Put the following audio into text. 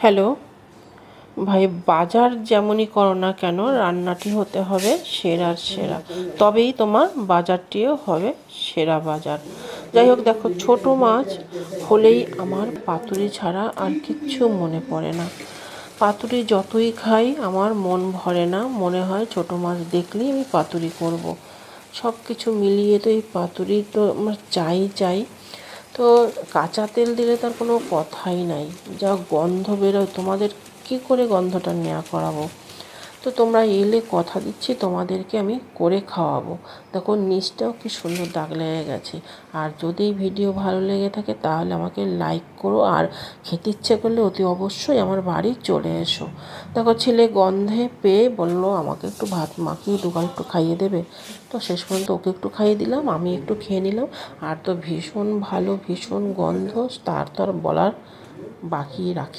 Hello ভাই, বাজার যেমনই করো না কেন রান্নাটি হতে হবে সেরার সেরা, তবেই তোমার বাজারটিও হবে সেরা বাজার। যাই হোক, দেখো, ছোট মাছ হলেই আমার পাতুরি ছাড়া আর কিচ্ছু মনে পড়ে না। পাতুরি যতই খাই আমার মন ভরে না, মনে হয় ছোট মাছ দেখলেই আমি পাতুরি করব। সব কিছু মিলিয়ে তো এই পাতুরি তো আমার চাই চাই। তো কাঁচা তেল দিলে তার কোনো কথাই নাই, যা গন্ধ বেরোয়, তোমাদের কী করে গন্ধটা নেওয়া করাবো। তো তোমরা এলে কথা দিচ্ছি তোমাদেরকে আমি করে খাওয়াবো। দেখো, নিচটাও কি সুন্দর দাগ লেগে গেছে। আর যদি ভিডিও ভালো লেগে থাকে তাহলে আমাকে লাইক করো, আর খেতে ইচ্ছে করলে অতি অবশ্যই আমার বাড়ি চলে এসো। দেখো, ছেলে গন্ধে পেয়ে বললো আমাকে একটু ভাত মাখিয়ে দুগাল একটু খাইয়ে দেবে। তো শেষ পর্যন্ত ওকে একটু খাইয়ে দিলাম, আমি একটু খেয়ে নিলাম। আর তো ভীষণ ভালো, ভীষণ গন্ধ, তার তো আর বলার বাকি রাখে।